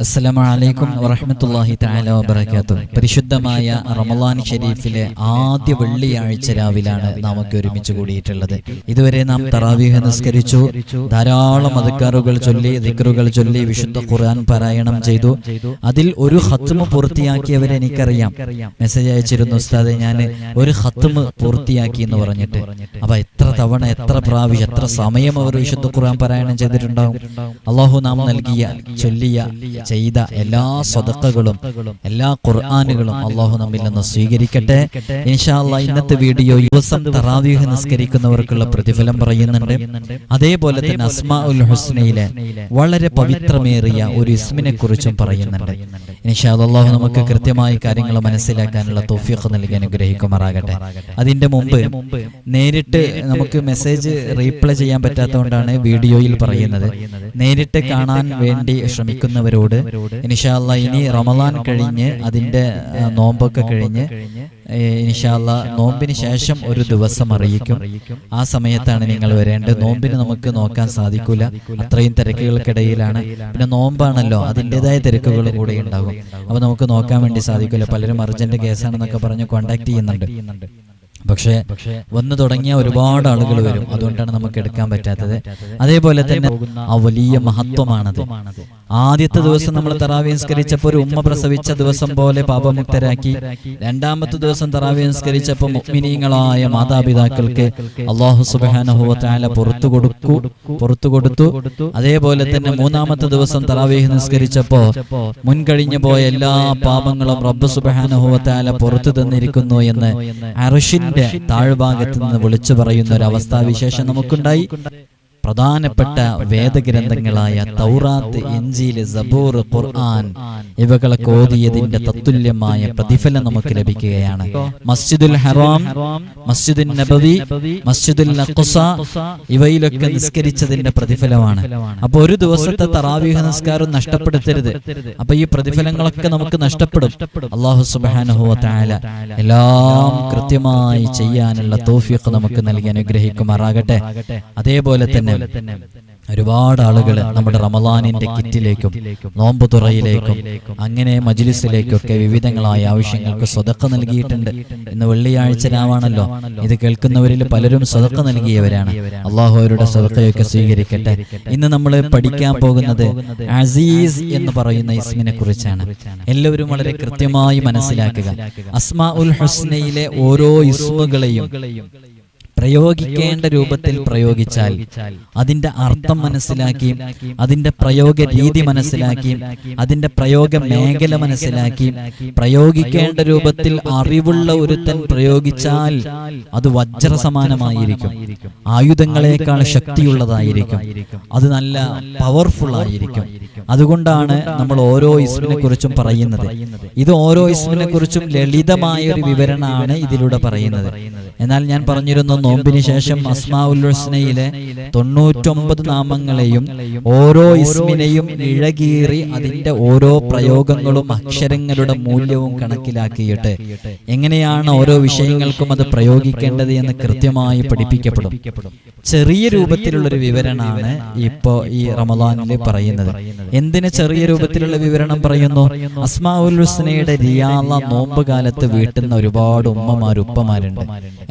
അസ്സലാമു അലൈക്കും വറഹ്മത്തുള്ളാഹി തആല വബറകാതുഹു. പരിശുദ്ധമായ റമളാൻ ഷരീഫിലെ ആദ്യ വെള്ളിയാഴ്ച രാവിലാണ് നാം ഒക്കെ ഒരുമിച്ച് കൂടിയിട്ടുള്ളത്. ഇതുവരെ നാം തറാവീഹ് നിസ്കരിച്ചു, ധാരാളം അദ്കാറുകൾ ചൊല്ലി, ദിക്റുകൾ ചൊല്ലി, വിശുദ്ധ ഖുർആൻ പാരായണം ചെയ്തു. അതിൽ ഒരു ഖത്മ് പൂർത്തിയാക്കിയവരെ എനിക്കറിയാം. മെസ്സേജ് അയച്ചിരുന്നു, ഉസ്താദേ ഞാൻ ഒരു ഖത്മ് പൂർത്തിയാക്കി എന്ന് പറഞ്ഞിട്ട്. അപ്പൊ എത്ര തവണ, എത്ര പ്രാവശ്യം, എത്ര സമയം അവർ വിശുദ്ധ ഖുർആൻ പാരായണം ചെയ്തിട്ടുണ്ടാവും. അല്ലാഹു നാം നൽകിയ, ചൊല്ലിയ, ചെയ്ത എല്ലാ സ്വതക്കകളും, എല്ലാ ഖുർആനുകളും അല്ലാഹു നമ്മിൽ നിന്ന് സ്വീകരിക്കട്ടെ. ഇൻഷാ അല്ലാഹ് ഇന്നത്തെ വീഡിയോ ദിവസം തറാവീഹ് നിസ്കരിക്കുന്നവർക്കുള്ള പ്രതിഫലം പറയുന്നുണ്ട്. അതേപോലെ തന്നെ അസ്മാഉൽ ഹുസ്നയിലെ വളരെ പവിത്രമേറിയ ഒരു ഇസ്മിനെ കുറിച്ചും പറയുന്നുണ്ട്. ഇൻഷാ അല്ലാഹ് നമുക്ക് കൃത്യമായി കാര്യങ്ങൾ മനസ്സിലാക്കാനുള്ള തൗഫീഖ് നൽകി അനുഗ്രഹിക്കുമാറാകട്ടെ. അതിന്റെ മുമ്പ് നേരിട്ട് നമുക്ക് മെസ്സേജ് റീപ്ലൈ ചെയ്യാൻ പറ്റാത്തതുകൊണ്ടാണ് വീഡിയോയിൽ പറയുന്നത്. നേരിട്ട് കാണാൻ വേണ്ടി ശ്രമിക്കുന്നവരോട് ഇൻഷാ അല്ലാഹ് ഇനി റമളാൻ കഴിഞ്ഞ് അതിന്റെ നോമ്പൊക്കെ കഴിഞ്ഞ് ഇൻഷാ അല്ലാഹ് നോമ്പിന് ശേഷം ഒരു ദിവസം അറിയിക്കും. ആ സമയത്താണ് നിങ്ങൾ വരേണ്ടത്. നോമ്പിന് നമുക്ക് നോക്കാൻ സാധിക്കൂല, അത്രയും തിരക്കുകൾക്കിടയിലാണ്. പിന്നെ നോമ്പാണല്ലോ, അതിൻ്റെതായ തിരക്കുകളും കൂടെ ഉണ്ടാകും. അപ്പൊ നമുക്ക് നോക്കാൻ വേണ്ടി സാധിക്കില്ല. പലരും അർജന്റ് കേസാണെന്നൊക്കെ പറഞ്ഞ് കോണ്ടാക്ട് ചെയ്യുന്നുണ്ട്. പക്ഷേ വന്നു തുടങ്ങിയ ഒരുപാട് ആളുകൾ വരും, അതുകൊണ്ടാണ് നമുക്ക് എടുക്കാൻ പറ്റാത്തത്. അതേപോലെ തന്നെ ആ വലിയ മഹത്വമാണത്. ആദ്യത്തെ ദിവസം നമ്മൾ തറാവീഹ് നിസ്കരിച്ചപ്പോൾ ഒരു ഉമ്മ പ്രസവിച്ച ദിവസം പോലെ പാപമുക്തരാക്കി. രണ്ടാമത്തെ ദിവസം തറാവീഹ് നിസ്കരിച്ചപ്പോൾ മുഅ്മിനീങ്ങളായ മാതാപിതാക്കൾക്ക് അല്ലാഹു സുബ്ഹാനഹു വ തആല പുറത്തു കൊടുത്തു. അതേപോലെ തന്നെ മൂന്നാമത്തെ ദിവസം തറാവീഹ് നിസ്കരിച്ചപ്പോൾ മുൻകഴിഞ്ഞു പോയ എല്ലാ പാപങ്ങളും റബ്ബ് സുബ്ഹാനഹു വ തആല പുറത്തു തന്നിരിക്കുന്നു എന്ന് അർശിന്റെ താഴ്ഭാഗത്ത് നിന്ന് വിളിച്ചു പറയുന്ന ഒരു അവസ്ഥാവിശേഷം നമുക്കുണ്ടായി. പ്രധാനപ്പെട്ട വേദഗ്രന്ഥങ്ങളായ തൗറാത്ത്, ഇൻജീൽ, സബൂർ, ഖുർആൻ ഇവകളൊക്കെ ഓതിയതിന്റെ തത്തുല്യമായ പ്രതിഫലം നമുക്ക് ലഭിക്കുകയാണ്. മസ്ജിദുൽ ഹറാം, മസ്ജിദുൽ നബവി, മസ്ജിദുൽ അഖ്സ ഇവയിലൊക്കെ നിസ്കരിച്ചതിന്റെ പ്രതിഫലമാണ്. അപ്പൊ ഒരു ദിവസത്തെ തറാവീഹ് നിസ്കാരം നഷ്ടപ്പെടുത്തരുത്. അപ്പൊ ഈ പ്രതിഫലങ്ങളൊക്കെ നമുക്ക് നഷ്ടപ്പെടും. അല്ലാഹു സുബ്ഹാനഹു വ തആല എല്ലാം കൃത്യമായി ചെയ്യാനുള്ള തൗഫീഖ് നമുക്ക് നൽകി അനുഗ്രഹിക്കുമാറാകട്ടെ. അതേപോലെ തന്നെ ഒരുപാട് ആളുകൾ നമ്മുടെ റമളാനിന്റെ കിറ്റിലേക്കും നോമ്പ് തുറയിലേക്കും അങ്ങനെ മജ്ലിസിലേക്കൊക്കെ വിവിധങ്ങളായ ആവശ്യങ്ങൾക്ക് സ്വതക്ക നൽകിയിട്ടുണ്ട്. ഇന്ന് വെള്ളിയാഴ്ച രാവാണല്ലോ. ഇത് കേൾക്കുന്നവരിൽ പലരും സ്വതക്ക നൽകിയവരാണ്. അള്ളാഹു അവരുടെ സ്വതക്കയൊക്കെ സ്വീകരിക്കട്ടെ. ഇന്ന് നമ്മൾ പഠിക്കാൻ പോകുന്നത് അസീസ് എന്ന് പറയുന്ന ഇസ്മിനെ കുറിച്ചാണ്. എല്ലാവരും വളരെ കൃത്യമായി മനസ്സിലാക്കുക. അസ്മാഉൽ ഹുസ്നയിലെ ഓരോ ഇസ്മുകളെയും പ്രയോഗിക്കേണ്ട രൂപത്തിൽ പ്രയോഗിച്ചാൽ, അതിന്റെ അർത്ഥം മനസ്സിലാക്കി, അതിന്റെ പ്രയോഗ രീതി മനസ്സിലാക്കി, അതിന്റെ പ്രയോഗ മേഖല മനസ്സിലാക്കി, പ്രയോഗിക്കേണ്ട രൂപത്തിൽ അറിവുള്ള ഒരുത്തൻ പ്രയോഗിച്ചാൽ അത് വജ്ര സമാനമായിരിക്കും, ആയുധങ്ങളെക്കാൾ ശക്തിയുള്ളതായിരിക്കും, അത് നല്ല പവർഫുൾ ആയിരിക്കും. അതുകൊണ്ടാണ് നമ്മൾ ഓരോ ഇസ്മിനെ കുറിച്ചും പറയുന്നത്. ഇത് ഓരോ ഇസ്മിനെ കുറിച്ചും ലളിതമായ ഒരു വിവരണമാണ് ഇതിലൂടെ പറയുന്നത്. എന്നാൽ ഞാൻ പറഞ്ഞിരുന്നു, നോമ്പിന് ശേഷം അസ്മാഉൽ ഹുസ്നയിലെ 99 നാമങ്ങളെയും ഓരോ ഇസ്മിനെയും ഇഴകീറി അതിന്റെ ഓരോ പ്രയോഗങ്ങളും അക്ഷരങ്ങളുടെ മൂല്യവും കണക്കിലാക്കിയിട്ട് എങ്ങനെയാണ് ഓരോ വിഷയങ്ങൾക്കും അത് പ്രയോഗിക്കേണ്ടത് എന്ന് കൃത്യമായി പഠിപ്പിക്കപ്പെടും. ചെറിയ രൂപത്തിലുള്ളൊരു വിവരണമാണ് ഇപ്പോ ഈ റമളാനിൽ പറയുന്നത്. എന്തിന് ചെറിയ രൂപത്തിലുള്ള വിവരണം പറയുന്നു? അസ്മാഉൽ ഹുസ്നയുടെ റിയാള നോമ്പ് കാലത്ത് വീട്ടുന്ന ഒരുപാട് ഉമ്മമാർ, ഉപ്പമാരുണ്ട്.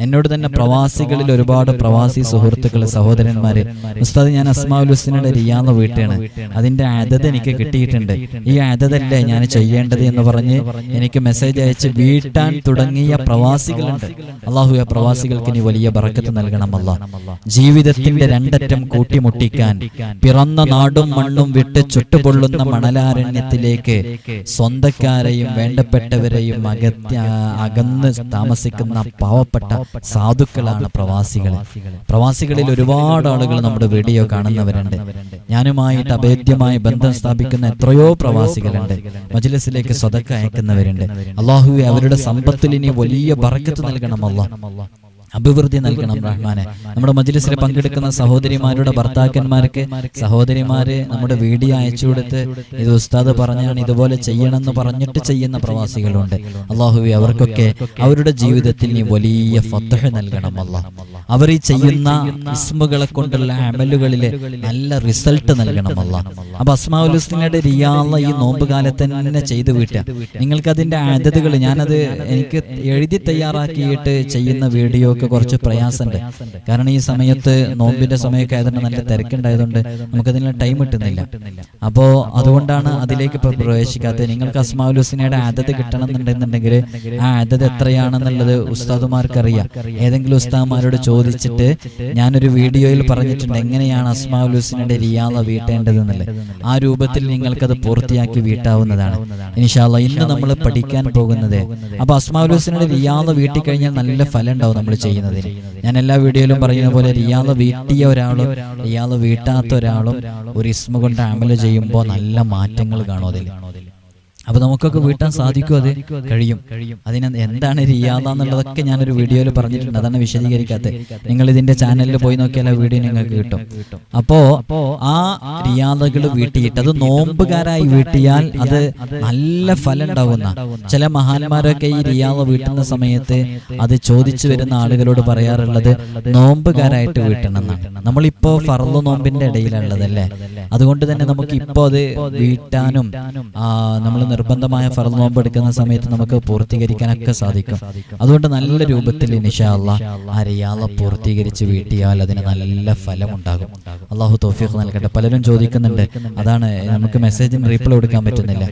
എന്നോട് തന്നെ പ്രവാസികളിൽ ഒരുപാട് പ്രവാസി സുഹൃത്തുക്കൾ, സഹോദരന്മാര്, ഉസ്താദ് ഞാൻ അസ്മാഉൽ ഹുസ്നയുടെ റിയാള വീട്ടാണ്, അതിന്റെ അദദ് എനിക്ക് കിട്ടിയിട്ടുണ്ട്, ഈ അദദല്ലേ ഞാൻ ചെയ്യേണ്ടത് എന്ന് പറഞ്ഞ് എനിക്ക് മെസ്സേജ് അയച്ച് വീട്ടാൻ തുടങ്ങിയ പ്രവാസികളുണ്ട്. അള്ളാഹു ആ പ്രവാസികൾക്ക് ഇനി വലിയ ബറക്കത്ത് നൽകണം. അല്ലാഹ് ജീവിതത്തിന്റെ രണ്ടറ്റം കൂട്ടിമുട്ടിക്കാൻ പിറന്ന നാടും മണ്ണും വിട്ട് ചുട്ടുപൊള്ളുന്ന മണലാരണ്യത്തിലേക്ക് സ്വന്തക്കാരെയും വേണ്ടപ്പെട്ടവരെയും അകന്ന് താമസിക്കുന്ന പാവപ്പെട്ട സാധുക്കളാണ് പ്രവാസികളിൽ ഒരുപാട് ആളുകൾ നമ്മുടെ വീഡിയോ കാണുന്നവരുണ്ട്. ഞാനുമായിട്ട് അഭേദ്യമായ ബന്ധം സ്ഥാപിക്കുന്ന എത്രയോ പ്രവാസികളുണ്ട്. മജ്ലിസിലേക്ക് സ്വതക്ക അയക്കുന്നവരുണ്ട്. അല്ലാഹുവേ അവരുടെ സമ്പത്തിൽ ഇനി വലിയ ബറക്കത്ത് നൽകണം. അല്ലാഹ് അഭിവൃദ്ധി നൽകണം റഹ്മാനെ. നമ്മുടെ മജ്‌ലിസിൽ പങ്കെടുക്കുന്ന സഹോദരിമാരുടെ ഭർത്താക്കന്മാർക്ക് സഹോദരിമാര് നമ്മുടെ വീഡിയോ അയച്ചു കൊടുത്ത് ഇത് ഉസ്താദ് പറഞ്ഞാണ് ഇതുപോലെ ചെയ്യണമെന്ന് പറഞ്ഞിട്ട് ചെയ്യുന്ന പ്രവാസികളുണ്ട്. അല്ലാഹുവേ, അവർക്കൊക്കെ അവരുടെ ജീവിതത്തിൽ നീ വലിയ ഫത്ഹ് നൽകണം അല്ലാഹ്. അവർ ഈ ചെയ്യുന്ന ഇസ്മുകളെ കൊണ്ടുള്ള അമലുകളില് നല്ല റിസൾട്ട് നൽകണം അല്ലാഹ്. അപ്പൊ അസ്മാഉൽ ഹുസ്നയുടെ റിയാള ഈ നോമ്പ് കാലത്ത് തന്നെ ചെയ്തു വീട്ടുക. നിങ്ങൾക്ക് അതിന്റെ ആദത്തുകൾ ഞാനത് എനിക്ക് എഴുതി തയ്യാറാക്കിയിട്ട് ചെയ്യുന്ന വീഡിയോ കുറച്ച് പ്രയാസമുണ്ട്. കാരണം ഈ സമയത്ത് നോമ്പിന്റെ സമയമൊക്കെ ആയതുകൊണ്ട് നല്ല തിരക്കുണ്ടായതുകൊണ്ട് നമുക്കതിനുള്ള ടൈം കിട്ടുന്നില്ല. അപ്പോ അതുകൊണ്ടാണ് അതിലേക്ക് ഇപ്പൊ പ്രവേശിക്കാത്തത്. നിങ്ങൾക്ക് അസ്മാഉൽ ഹുസ്നയുടെ ആദത്ത് കിട്ടണം എന്നുണ്ടെന്നുണ്ടെങ്കിൽ ആ ആദത്ത് എത്രയാണെന്നുള്ളത് ഉസ്താദുമാർക്കറിയാം. ഏതെങ്കിലും ഉസ്താദുമാരോട് ചോദിച്ചിട്ട് ഞാനൊരു വീഡിയോയിൽ പറഞ്ഞിട്ടുണ്ട് എങ്ങനെയാണ് അസ്മാഉൽ ഹുസ്നയുടെ റിയാള വീട്ടേണ്ടതെന്നുള്ളത്. ആ രൂപത്തിൽ നിങ്ങൾക്കത് പൂർത്തിയാക്കി വീട്ടാവുന്നതാണ് ഇൻഷാ അല്ലാഹ്. ഇന്ന് നമ്മൾ പഠിക്കാൻ പോകുന്നത് അപ്പൊ അസ്മാഉൽ ഹുസ്നയുടെ റിയാള വീട്ടി കഴിഞ്ഞാൽ നല്ല ഫലം ഉണ്ടാവും നമ്മൾ ചെയ്യുന്നതിന്. ഞാൻ എല്ലാ വീഡിയോയിലും പറയുന്ന പോലെ റിയാള വീട്ടിയ ഒരാളും റിയാള വീട്ടാത്ത ഒരാളും ഒരു ഇസ്മ കൊണ്ട് അമല് ചെയ്യുമ്പോൾ നല്ല മാറ്റങ്ങൾ കാണും അതിൽ. അപ്പൊ നമുക്കൊക്കെ വീട്ടാൻ സാധിക്കും, അത് കഴിയും. അതിന് എന്താണ് റിയാള എന്നുള്ളതൊക്കെ ഞാനൊരു വീഡിയോയിൽ പറഞ്ഞിട്ടുണ്ട്, അതാണ് വിശദീകരിക്കാത്തത്. നിങ്ങൾ ഇതിന്റെ ചാനലിൽ പോയി നോക്കിയാൽ ആ വീഡിയോ നിങ്ങൾക്ക് കിട്ടും. അപ്പോ ആ റിയാളകൾ വീട്ടിയിട്ട് അത് നോമ്പുകാരായി വീട്ടിയാൽ അത് നല്ല ഫലം ഉണ്ടാവുന്ന ചില മഹാന്മാരൊക്കെ ഈ റിയാള വീട്ടുന്ന സമയത്ത് അത് ചോദിച്ചു വരുന്ന ആളുകളോട് പറയാറുള്ളത് നോമ്പുകാരായിട്ട് വീട്ടണം എന്നാണ്. നമ്മളിപ്പോ ഫർള് നോമ്പിന്റെ ഇടയിലുള്ളതല്ലേ, അതുകൊണ്ട് തന്നെ നമുക്ക് ഇപ്പോ അത് വീട്ടാനും നമ്മൾ നിർബന്ധമായ ഫർള് നോമ്പ് എടുക്കുന്ന സമയത്ത് നമുക്ക് പൂർത്തീകരിക്കാനൊക്കെ സാധിക്കും. അതുകൊണ്ട് നല്ല രൂപത്തിൽ ഇൻഷാ അല്ലാഹ് ആ റിയാള പൂർത്തീകരിച്ച് വീട്ടിയാൽ അതിന് നല്ല ഫലം ഉണ്ടാകും. അല്ലാഹു തൗഫീഖ് നൽകട്ടെ. പലരും ചോദിക്കുന്നുണ്ട്, അതാണ് നമുക്ക് മെസ്സേജിന് റീപ്ലൈ കൊടുക്കാൻ പറ്റുന്നില്ല.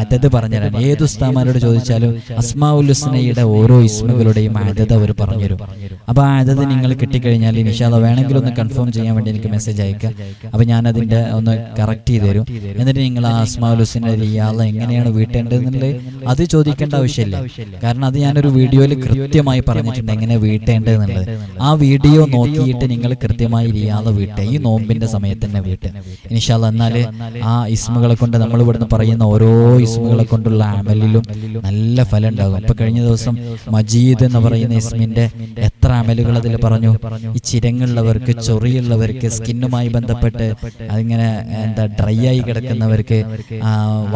ആദത്ത് പറഞ്ഞുതരാൻ ഏത് ഉസ്താദുമാരോട് ചോദിച്ചാലും അസ്മാഉൽ ഹുസ്നയുടെ ഓരോ ഇസ്മുകളുടെയും ആദത്ത് അവർ പറഞ്ഞുതരും. അപ്പൊ ആ ആദത്ത് നിങ്ങൾ കിട്ടിക്കഴിഞ്ഞാൽ ഇൻഷാ അല്ലാഹ് വേണമെങ്കിൽ ഒന്ന് കൺഫേം ചെയ്യാൻ വേണ്ടി എനിക്ക് മെസ്സേജ് അയക്കുക. അപ്പൊ ഞാൻ അതിന്റെ ഒന്ന് കറക്റ്റ് ചെയ്ത് തരും. എന്നിട്ട് നിങ്ങൾ ആ അസ്മാഉൽ ഹുസ്നയുടെ റിയാള എങ്ങനെയാണ് വീട്ടേണ്ടതെന്നുള്ളത് അത് ചോദിക്കേണ്ട ആവശ്യമില്ല. കാരണം അത് ഞാനൊരു വീഡിയോയിൽ കൃത്യമായി പറഞ്ഞിട്ടുണ്ട് എങ്ങനെ വീട്ടേണ്ടതെന്നുള്ളത്. ആ വീഡിയോ നോക്കിയിട്ട് നിങ്ങൾ കൃത്യമായി റിയാള വീട്ടുക, ഈ നോമ്പിന്റെ സമയത്ത് തന്നെ വീട്ടുക ഇൻഷാ അല്ലാഹ്. എന്നാല് ആ ഇസ്മുകളെ കൊണ്ട് നമ്മൾ ഇവിടുന്ന് പറയുന്ന ഓരോ ഇസ്മുകളെ കൊണ്ടുള്ള അമലിലും നല്ല ഫലം ഉണ്ടാകും. ഇപ്പൊ കഴിഞ്ഞ ദിവസം മജീദ് എന്ന് പറയുന്ന ഇസ്മിന്റെ എത്ര അമലുകൾ അതിൽ പറഞ്ഞു. ഈ ചിരങ്ങുള്ളവർക്ക്, ചൊറിയുള്ളവർക്ക്, സ്കിന്നുമായി ബന്ധപ്പെട്ട് അതിങ്ങനെ ഡ്രൈ ആയി കിടക്കുന്നവർക്ക്,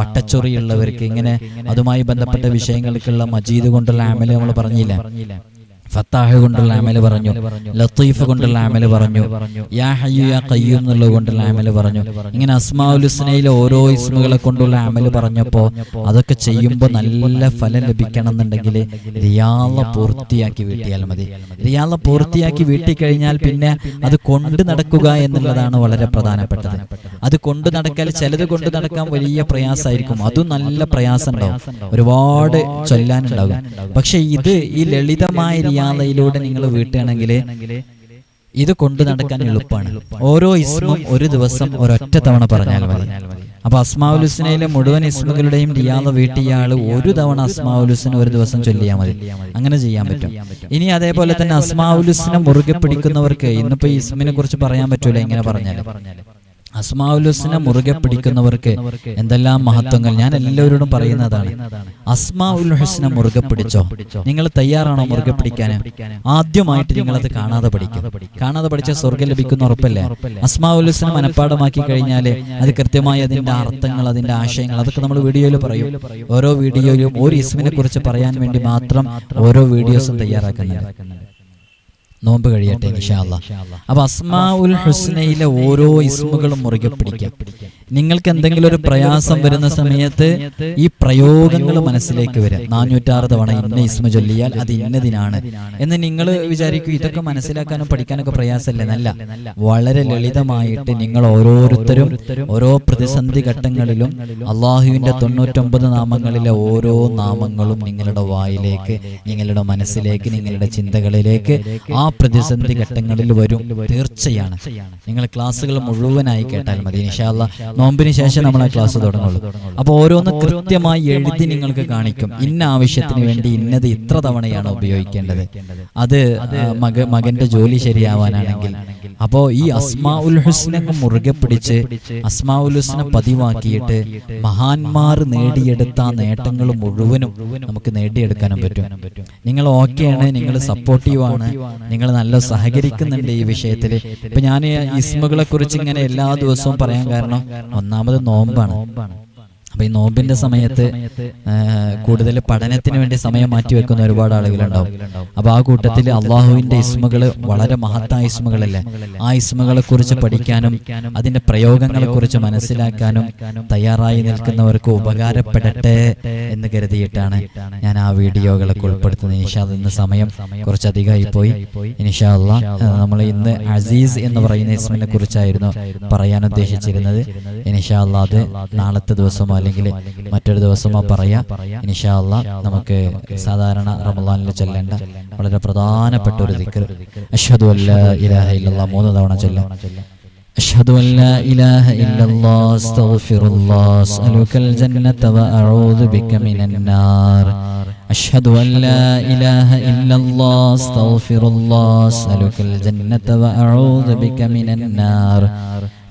വട്ടച്ചൊറിയുള്ളവർക്ക്, ഇങ്ങനെ അതുമായി ബന്ധപ്പെട്ട വിഷയങ്ങൾക്കുള്ള മജീദ് കൊണ്ടുള്ള അമല് നമ്മൾ പറഞ്ഞില്ല. ഫത്താഹ് കൊണ്ടുള്ള അമല് പറഞ്ഞു, ലത്തീഫ് കൊണ്ടുള്ള അമല് പറഞ്ഞു, യാ ഹയ്യു യാ ഖയ്യൂം എന്നുള്ള കൊണ്ടുള്ള അമല് പറഞ്ഞു. ഇങ്ങനെ അസ്മാഉൽ ഹുസ്നയിലെ ഓരോ ഇസ്മുകളെ കൊണ്ടുള്ള അമല് പറഞ്ഞപ്പോൾ അതൊക്കെ ചെയ്യുമ്പോൾ നല്ല ഫലം ലഭിക്കണം എന്നുണ്ടെങ്കിൽ റിയാള പൂർത്തിയാക്കി വീട്ടിയാൽ മതി. റിയാള പൂർത്തിയാക്കി വീട്ടിക്കഴിഞ്ഞാൽ പിന്നെ അത് കൊണ്ടു നടക്കുക എന്നുള്ളതാണ് വളരെ പ്രധാനപ്പെട്ടത്. അത് കൊണ്ടു നടക്കാൻ ചിലത് കൊണ്ടു നടക്കാൻ വലിയ പ്രയാസമായിരിക്കും, അതും നല്ല പ്രയാസം ഉണ്ടാവും, ഒരുപാട് ചൊല്ലാനുണ്ടാകും. പക്ഷെ ഇത് ഈ ലളിതമായ റിയാളയിലൂടെ നിങ്ങൾ വീട്ടുകയാണെങ്കിൽ ഇത് കൊണ്ടു നടക്കാൻ എളുപ്പമാണ്. ഓരോ ഇസ്മും ഒരു ദിവസം ഒരൊറ്റ തവണ പറഞ്ഞാൽ മതി. അപ്പൊ അസ്മാഉൽ ഹുസ്നയിലെ മുഴുവൻ ഇസ്മുകളുടെയും റിയാള വീട്ടിയ ആള് ഒരു തവണ അസ്മാഉൽ ഹുസ്ന ഒരു ദിവസം ചൊല്ലിയാൽ മതി. അങ്ങനെ ചെയ്യാൻ പറ്റും. ഇനി അതേപോലെ തന്നെ അസ്മാഉൽ ഹുസ്ന മുറുകെ പിടിക്കുന്നവർക്ക് ഇന്നിപ്പോ ഈ ഇസ്മിനെ കുറിച്ച് പറയാൻ പറ്റൂല എങ്ങനെ പറഞ്ഞാലും. അസ്മാഉൽ ഹുസ്ന മുറുകെ പിടിക്കുന്നവർക്ക് എന്തെല്ലാം മഹത്വങ്ങൾ ഞാൻ എല്ലാവരോടും പറയുന്നതാണ്. അസ്മാഉൽ ഹുസ്ന മുറുകെ പിടിച്ചോ, നിങ്ങൾ തയ്യാറാണോ മുറുകെ പിടിക്കാൻ? ആദ്യമായിട്ട് നിങ്ങളത് കാണാതെ പഠിക്കും. കാണാതെ പഠിച്ച സ്വർഗ്ഗം ലഭിക്കുന്ന ഉറപ്പല്ലേ? അസ്മാഉൽ ഹുസ്ന മനഃപ്പാഠമാക്കി കഴിഞ്ഞാൽ അത് കൃത്യമായി അതിന്റെ അർത്ഥങ്ങൾ, അതിന്റെ ആശയങ്ങൾ അതൊക്കെ നമ്മൾ വീഡിയോയിൽ പറയും. ഓരോ വീഡിയോയിലും ഒരു ഇസ്മിനെ കുറിച്ച് പറയാൻ വേണ്ടി മാത്രം ഓരോ വീഡിയോസും തയ്യാറാക്കുന്നുണ്ട്. നോമ്പ് കഴിയട്ടെ ഇൻഷാ അല്ലാഹ്. അപ്പൊ അസ്മാഉൽ ഹുസ്നയിലെ ഓരോ ഇസ്മുകളും മുറുകെ പിടിക്കാം. നിങ്ങൾക്ക് എന്തെങ്കിലും ഒരു പ്രയാസം വരുന്ന സമയത്ത് ഈ പ്രയോഗങ്ങൾ മനസ്സിലേക്ക് വരാം. 406 തവണ ഇന്ന ഇസ്മ ചൊല്ലിയാൽ അത് ഇന്നതിനാണ് എന്ന് നിങ്ങൾ വിചാരിക്കും. ഇതൊക്കെ മനസ്സിലാക്കാനും പഠിക്കാനൊക്കെ പ്രയാസമല്ലേ? നല്ല വളരെ ലളിതമായിട്ട് നിങ്ങൾ ഓരോരുത്തരും ഓരോ പ്രതിസന്ധി ഘട്ടങ്ങളിലും അള്ളാഹുവിന്റെ 99 നാമങ്ങളിലെ ഓരോ നാമങ്ങളും നിങ്ങളുടെ വായിലേക്ക്, നിങ്ങളുടെ മനസ്സിലേക്ക്, നിങ്ങളുടെ ചിന്തകളിലേക്ക് ആ പ്രതിസന്ധി ഘട്ടങ്ങളിൽ വരും, തീർച്ചയാണ്. നിങ്ങൾ ക്ലാസ്സുകൾ മുഴുവനായി കേട്ടാൽ മതി. ഇൻഷാ അല്ലാഹ് നോമ്പിന് ശേഷം നമ്മൾ ആ ക്ലാസ് തുടങ്ങുള്ളൂ. അപ്പോൾ ഓരോന്ന് കൃത്യമായി എഴുതി നിങ്ങൾക്ക് കാണിക്കും. ഇന്ന ആവശ്യത്തിന് വേണ്ടി ഇന്നത് ഇത്ര തവണയാണ് ഉപയോഗിക്കേണ്ടത്. അത് മകന്റെ ജോലി ശരിയാവാനാണെങ്കിൽ അപ്പോൾ ഈ അസ്മാഉൽ ഹുസ്ന മുറുകെ പിടിച്ച് അസ്മാഉൽ ഹുസ്ന പതിവാക്കിയിട്ട് മഹാന്മാർ നേടിയെടുത്ത നേട്ടങ്ങൾ മുഴുവനും നമുക്ക് നേടിയെടുക്കാനും പറ്റും. നിങ്ങൾ ഓക്കെയാണ്, നിങ്ങൾ സപ്പോർട്ടീവാണ്, നിങ്ങൾ നല്ല സഹകരിക്കുന്നുണ്ട് ഈ വിഷയത്തിൽ. ഇപ്പൊ ഞാൻ ഇസ്മുകളെ കുറിച്ച് ഇങ്ങനെ എല്ലാ ദിവസവും പറയാൻ കാരണം ഒന്നാമത് നോമ്പാണ്. അപ്പൊ ഈ നോമ്പിന്റെ സമയത്ത് കൂടുതൽ പഠനത്തിന് വേണ്ടി സമയം മാറ്റിവെക്കുന്ന ഒരുപാട് ആളുകളുണ്ടാവും. അപ്പൊ ആ കൂട്ടത്തിൽ അള്ളാഹുവിന്റെ ഇസ്മുകൾ വളരെ മഹത്തായ ഇസ്മുകളല്ലേ, ആ ഇസ്മുകളെ കുറിച്ച് പഠിക്കാനും അതിന്റെ പ്രയോഗങ്ങളെ കുറിച്ച് മനസ്സിലാക്കാനും തയ്യാറായി നിൽക്കുന്നവർക്ക് ഉപകാരപ്പെടട്ടെ എന്ന് കരുതിയിട്ടാണ് ഞാൻ ആ വീഡിയോകളൊക്കെ ഉൾപ്പെടുത്തുന്നത്. ഇൻഷാ അല്ലാഹ് ഇന്ന് സമയം കുറച്ചധികമായി പോയി. ഇൻഷാ അല്ലാഹ് നമ്മൾ ഇന്ന് അസീസ് എന്ന് പറയുന്ന ഇസ്മിനെ കുറിച്ചായിരുന്നു പറയാൻ ഉദ്ദേശിച്ചിരുന്നത്. ഇൻഷാ അല്ലാഹ് അത് നാളത്തെ ദിവസമോ അല്ലെങ്കിൽ മറ്റൊരു ദിവസമോ പറയാം. ഇൻഷാ അല്ലാഹ് നമുക്ക് സാധാരണ റമളാനിൽ ചൊല്ലേണ്ട വളരെ പ്രധാനപ്പെട്ട ഒരു ദിക്ർ അഷ്ഹദു അല്ലാ ഇലാഹ ഇല്ലല്ലാഹ് 3 തവണ ചൊല്ലാം. അഷ്ഹദു അല്ലാ ഇലാഹ ഇല്ലല്ലാഹ് അസ്തഗ്ഫിറുല്ലാഹ് അസ്അലുകൽ ജന്നത വഅഊദു ബിക മിനൻ നാർ. أشهد أن لا إله إلا الله أستغفر الله أسألك الجنة وأعوذ بك من النار.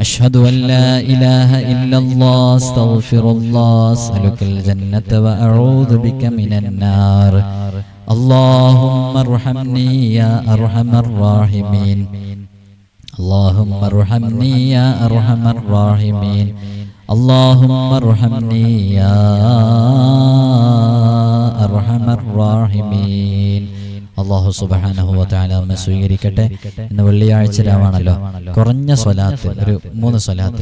أشهد أن لا إله إلا الله أستغفر الله أسألك الجنة وأعوذ بك من النار. اللهم ارحمني يا أرحم الراحمين. اللهم ارحمني يا أرحم الراحمين. اللهم ارحمني يا أرحم الراحمين. അല്ലാഹു സുബ്ഹാനഹു വ തആല നമ്മെ സ്വീകരിക്കട്ടെ. ഇന്ന് വെള്ളിയാഴ്ച രാവാണല്ലോ, കുറഞ്ഞ സ്വലാത്ത്, ഒരു 3 സ്വലാത്ത്.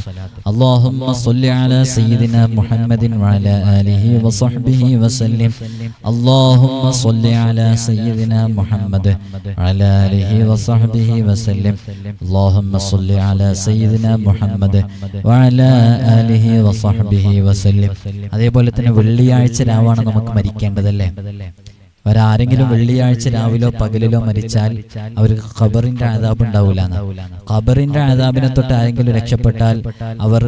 അല്ലാഹുമ്മ സ്വല്ലി അലാ സയ്യിദിനാ മുഹമ്മദിൻ വഅലാ ആലിഹി വസഹ്ബിഹി വസല്ലം. അല്ലാഹുമ്മ സ്വല്ലി അലാ സയ്യിദിനാ മുഹമ്മദ് വഅലാ ആലിഹി വസഹ്ബിഹി വസല്ലം. അല്ലാഹുമ്മ സ്വല്ലി അലാ സയ്യിദിനാ മുഹമ്മദ് വഅലാ ആലിഹി വസഹ്ബിഹി വസല്ലം. അതേപോലെ തന്നെ വെള്ളിയാഴ്ച രാവാണ് നമുക്ക് മരിക്കേണ്ടതല്ലേ. ഒരാരെങ്കിലും വെള്ളിയാഴ്ച രാവിലോ പകലിലോ മരിച്ചാൽ അവർക്ക് ഖബറിന്റെ അദാബ് ഉണ്ടാവില്ല. ഖബറിന്റെ അദാബിനെ തൊട്ട് ആരെങ്കിലും രക്ഷപ്പെട്ടാൽ അവർ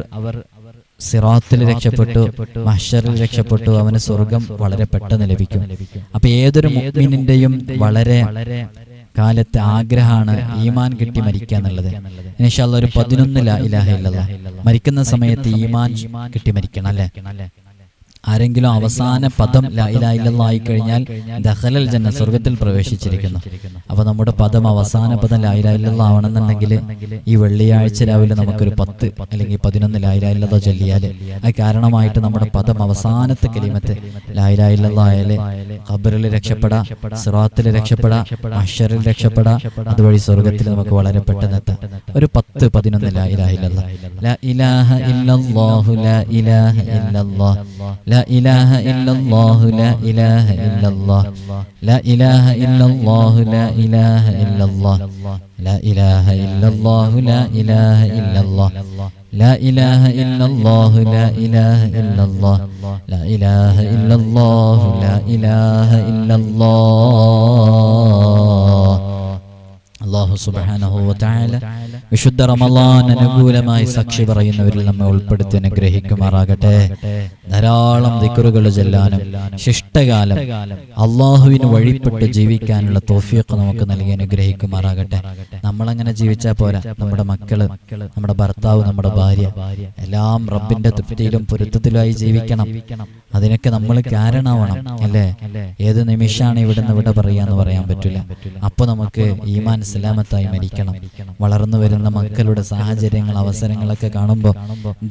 സിറാത്തിൽ രക്ഷപ്പെട്ടു, മഹ്ശറിൽ രക്ഷപ്പെട്ടു, അവന് സ്വർഗം വളരെ പെട്ടെന്ന് ലഭിക്കും. അപ്പൊ ഏതൊരു മുഅ്മിനിന്റെയും വളരെ കാലത്തെ ആഗ്രഹമാണ് ഈമാൻ കിട്ടി മരിക്കുക എന്നുള്ളത്. ഇൻഷാ അല്ലാഹ് ഒരു 11 ലാ ഇലാഹ ഇല്ലല്ലാഹ് മരിക്കുന്ന സമയത്ത് ഈമാൻ കിട്ടി മരിക്കണം അല്ലേ. ആരെങ്കിലും അവസാന പദം ലാ ഇലാഹ ഇല്ലല്ലാഹ് ആയി കഴിഞ്ഞാൽ ദഖലൽ ജന്ന, സ്വർഗ്ഗത്തിൽ പ്രവേശിച്ചിരിക്കുന്നു. അപ്പോൾ നമ്മുടെ പദം അവസാന പദം ലാ ഇലാഹ ഇല്ലല്ലാഹ് ആവണമെന്നുണ്ടെങ്കിൽ ഈ വെള്ളിയാഴ്ച രാവിലെ നമുക്കൊരു 10 അല്ലെങ്കിൽ 11 ലാ ഇലാഹ ഇല്ലല്ലാഹ് ചൊല്ലിയാൽ അത് കാരണമായിട്ട് നമ്മുടെ പദം അവസാനത്തെ കലിമത്ത് ലാ ഇലാഹ ഇല്ലല്ലാഹ് ആയാൽ ഖബറിൽ രക്ഷപ്പെടാം, സിറാത്തിൽ രക്ഷപ്പെടാം, മഹ്ശറിൽ രക്ഷപ്പെടാം, അതുവഴി സ്വർഗ്ഗത്തിൽ നമുക്ക് വളരെ പെട്ടെന്ന് എത്താം. ഒരു 10-11 ലാ ഇലാഹ ഇല്ലല്ലാഹ്. ലാ ഇലാഹ ഇല്ലല്ലാഹു ലാ ഇലാഹ ഇല്ലല്ലാഹ് لا إله إلا الله لا إله إلا الله لا إله إلا الله لا إله إلا الله لا إله إلا الله لا إله إلا الله لا إله إلا الله لا إله إلا الله لا إله إلا الله لا إله إلا الله. അല്ലാഹു സുബ്ഹാനഹു വ തആല വിശുദ്ധ റമളാൻ അനുകൂലമായി സാക്ഷി പറയുന്നവരിൽ നമ്മെ ഉൾപ്പെടുത്തി അനുഗ്രഹിക്കുമാറാകട്ടെ. ധാരാളം ദിക്റുകൾ ചൊല്ലാനും ശിഷ്ടകാലം അള്ളാഹുവിന് വഴിപ്പെട്ട് ജീവിക്കാനുള്ള തൗഫീഖ് നമുക്ക് നൽകി അനുഗ്രഹിക്കുമാറാകട്ടെ. നമ്മളങ്ങനെ ജീവിച്ചാൽ പോരാ, നമ്മുടെ മക്കള്, നമ്മുടെ ഭർത്താവ്, നമ്മുടെ ഭാര്യ എല്ലാം റബ്ബിന്റെ തൃപ്തിയിലും പൊരുത്തത്തിലുമായി ജീവിക്കണം. അതിനൊക്കെ നമ്മൾ കാരണമാവണം അല്ലേ. ഏത് നിമിഷമാണ് ഇവിടുന്ന് ഇവിടെ പറയാന്ന് പറയാൻ പറ്റില്ല. അപ്പൊ നമുക്ക് ഈമാൻ സലാമത്തായി മരിക്കണം. വളർന്നു വരുന്ന മക്കളുടെ സാഹചര്യങ്ങൾ, അവസരങ്ങളൊക്കെ കാണുമ്പോൾ,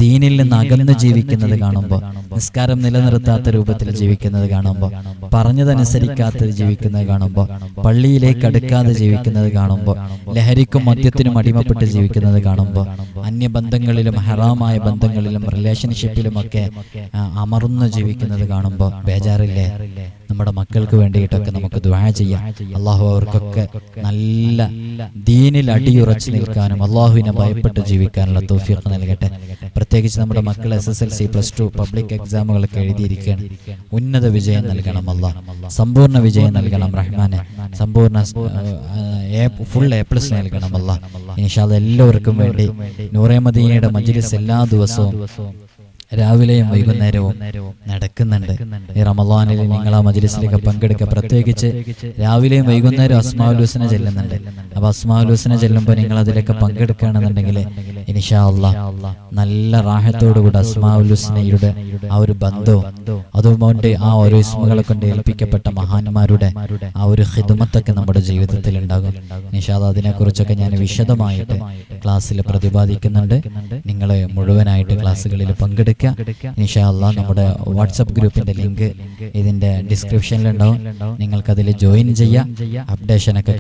ദീനിൽ നിന്ന് അകന്ന് ജീവിക്കുന്നത് കാണുമ്പോൾ, നിസ്കാരം നിലനിർത്താത്ത രൂപത്തിൽ ജീവിക്കുന്നത് കാണുമ്പോൾ, പറഞ്ഞതനുസരിക്കാത്ത ജീവിക്കുന്നത് കാണുമ്പോൾ, പള്ളിയിലേക്ക് അടുക്കാതെ ജീവിക്കുന്നത് കാണുമ്പോൾ, ലഹരിക്കും മദ്യത്തിനും അടിമപ്പെട്ട് ജീവിക്കുന്നത് കാണുമ്പോൾ, അന്യബന്ധങ്ങളിലും ഹറാമായ ബന്ധങ്ങളിലും റിലേഷൻഷിപ്പിലുമൊക്കെ അമർന്നു ജീവിക്കുന്നത് കാണുമ്പോൾ ബേജാറില്ലേ? നമ്മുടെ മക്കൾക്ക് വേണ്ടിയിട്ടൊക്കെ നമുക്ക് ദുആ ചെയ്യാം. അള്ളാഹു അവർക്കൊക്കെ നല്ല ദീനിൽ അടിയുറച്ചു നിൽക്കാനും അള്ളാഹുവിനെ ഭയപ്പെട്ട് ജീവിക്കാനുള്ള തൗഫീഖ് നൽകട്ടെ. പ്രത്യേകിച്ച് നമ്മുടെ മക്കൾ SSLC, +2 പബ്ലിക് എക്സാം എക്സാമുകളൊക്കെ എഴുതിയിരിക്കുകയാണ്. ഉന്നത വിജയം നൽകണം അല്ലാഹ്, സമ്പൂർണ്ണ വിജയം നൽകണം റഹ്മാനെ, സമ്പൂർണ്ണ ഫുൾ A+ നൽകണം അല്ലാഹ്. ഇൻഷാ അല്ലാഹ് എല്ലാവർക്കും വേണ്ടി നൂറെ മദീനയുടെ മജ്ലിസ് എല്ലാ ദിവസവും രാവിലെയും വൈകുന്നേരവും നടക്കുന്നുണ്ട്. ഈ റമളാനിൽ നിങ്ങൾ ആ മജ്ലിസിലേക്ക് പങ്കെടുക്കുക. പ്രത്യേകിച്ച് രാവിലെയും വൈകുന്നേരം അസ്മാഉൽ ഹുസ്ന ചെല്ലുന്നുണ്ട്. അപ്പോൾ അസ്മാഉൽ ഹുസ്ന ചെല്ലുമ്പോൾ നിങ്ങൾ അതിലൊക്കെ പങ്കെടുക്കുകയാണെന്നുണ്ടെങ്കിൽ ഇൻഷാ അല്ലാഹ് നല്ല റാഹത്തോടുകൂടി അസ്മാഉൽ ഹുസ്നയുടെ ആ ഒരു ബന്ധവും അതുകൊണ്ട് ആ ഓരോ ഇസ്മുകളെ കൊണ്ട് ഏൽപ്പിക്കപ്പെട്ട മഹാന്മാരുടെ ആ ഒരു ഖിദ്മത്തൊക്കെ നമ്മുടെ ജീവിതത്തിൽ ഉണ്ടാകും. ഇൻഷാ അല്ലാഹ് അതിനെക്കുറിച്ചൊക്കെ ഞാൻ വിശദമായിട്ട് ക്ലാസ്സിൽ പ്രതിപാദിക്കുന്നുണ്ട്. നിങ്ങൾ മുഴുവനായിട്ട് ക്ലാസ്സുകളിൽ പങ്കെടുക്കുക. ഇൻഷാ അല്ലാഹ് നമ്മുടെ വാട്സപ്പ് ഗ്രൂപ്പിന്റെ ലിങ്ക് ഇതിന്റെ ഡിസ്ക്രിപ്ഷനിൽ ഉണ്ടാവും. നിങ്ങൾക്കതിൽ ജോയിൻ ചെയ്യാം. അപ്ഡേഷനൊക്കെ